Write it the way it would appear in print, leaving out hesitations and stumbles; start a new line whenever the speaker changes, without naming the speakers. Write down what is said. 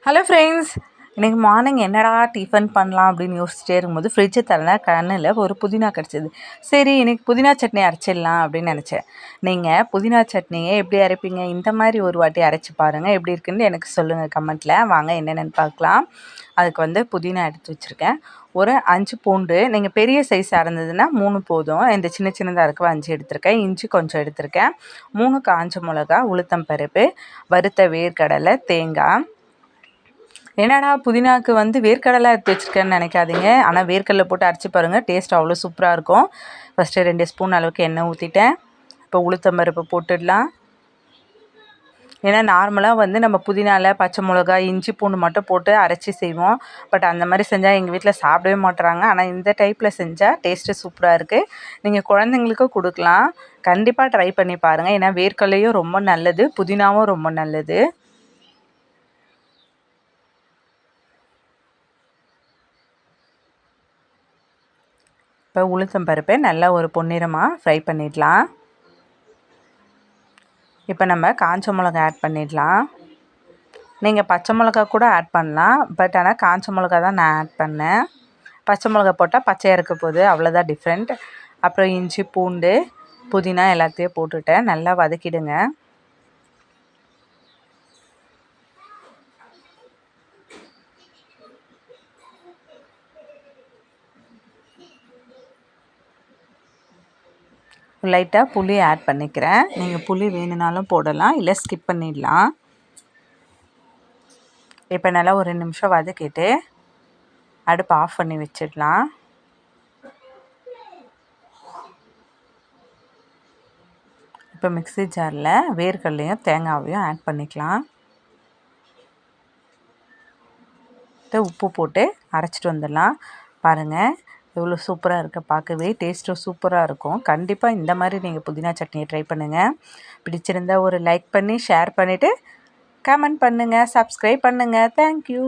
Hello friends, இன்றைக்கி morning என்னடா tiffin பண்ணலாம் அப்படின்னு யோசிச்சிட்டே இருக்கும்போது ஃப்ரிட்ஜை தரல கண்ணில் ஒரு புதினா கிடச்சிது. சரி, இன்றைக்கி புதினா சட்னி அரைச்சிடலாம் அப்படின்னு நினச்சேன். நீங்கள் புதினா சட்னியை எப்படி அரைப்பீங்க? இந்த மாதிரி ஒரு வாட்டி அரைச்சி பாருங்கள், எப்படி இருக்குன்னு எனக்கு சொல்லுங்கள் கமெண்ட்டில். வாங்க என்னென்னு பார்க்கலாம். அதுக்கு புதினா எடுத்து வச்சுருக்கேன். ஒரு 5 பூண்டு, நீங்கள் பெரிய சைஸாக இருந்ததுன்னா 3 போதும். இந்த சின்ன சின்னதாக இருக்க 5 எடுத்திருக்கேன். இஞ்சி கொஞ்சம் எடுத்திருக்கேன். 3 காஞ்ச மிளகா, உளுத்தம் பருப்பு, வறுத்த வேர்க்கடலை, தேங்காய். என்னடா புதினாக்கு வேர்க்கடலை எடுத்து வச்சுருக்கேன்னு நினைக்காதீங்க. ஆனால் வேர்க்கடலை போட்டு அரைச்சி பாருங்கள், டேஸ்ட் அவ்வளோ சூப்பராக இருக்கும். ஃபஸ்ட்டு 2 ஸ்பூன் அளவுக்கு எண்ணெய் ஊற்றிட்டேன். இப்போ உளுத்தம் பருப்பு போட்டுடலாம். ஏன்னா நார்மலாக நம்ம புதினாவில் பச்சை மிளகா, இஞ்சி, பூண்டு மட்டும் போட்டு அரைச்சி செய்வோம். பட் அந்த மாதிரி செஞ்சால் எங்கள் வீட்டில் சாப்பிடவே மாட்டுறாங்க. ஆனால் இந்த டைப்பில் செஞ்சால் டேஸ்ட்டு சூப்பராக இருக்குது. நீங்கள் குழந்தைங்களுக்கும் கொடுக்கலாம். கண்டிப்பாக ட்ரை பண்ணி பாருங்கள். ஏன்னா வேர்க்கடலையும் ரொம்ப நல்லது, புதினாவும் ரொம்ப நல்லது. இப்போ உளுத்தம் பருப்பை நல்லா ஒரு பொன்னிறமாக ஃப்ரை பண்ணிடலாம். இப்போ நம்ம காஞ்ச மிளகா ஆட் பண்ணிடலாம். நீங்கள் பச்சை மிளகா கூட ஆட் பண்ணலாம். பட் ஆனால் காஞ்ச மிளகா தான் நான் ஆட் பண்ணேன். பச்சை மிளகா போட்டால் பச்சையாக இருக்க போகுது, அவ்வளோதான் டிஃப்ரெண்ட். அப்புறம் இஞ்சி, பூண்டு, புதினா எல்லாத்தையும் போட்டுட்டேன். நல்லா வதக்கிடுங்க. லைட்டாக புளி ஆட் பண்ணிக்கிறேன். நீங்கள் புளி வேணுனாலும் போடலாம், இல்லை ஸ்கிப் பண்ணிடலாம். இப்போ நல்லா ஒரு 2 நிமிஷம் வதக்கிட்டு அடுப்பு ஆஃப் பண்ணி வச்சிடலாம். இப்போ மிக்ஸி ஜாரில் வேர்க்கடலையும் தேங்காவையும் ஆட் பண்ணிக்கலாம். உப்பு போட்டு அரைச்சிட்டு வந்துடலாம். பாருங்கள் எவ்வளோ சூப்பராக இருக்குது, பார்க்கவே டேஸ்ட்டும் சூப்பராக இருக்கும். கண்டிப்பாக இந்த மாதிரி நீங்கள் புதினா சட்னியை ட்ரை பண்ணுங்கள். பிடிச்சிருந்தால் ஒரு லைக் பண்ணி ஷேர் பண்ணிவிட்டு கமெண்ட் பண்ணுங்கள், சப்ஸ்கிரைப் பண்ணுங்கள். தேங்க்யூ.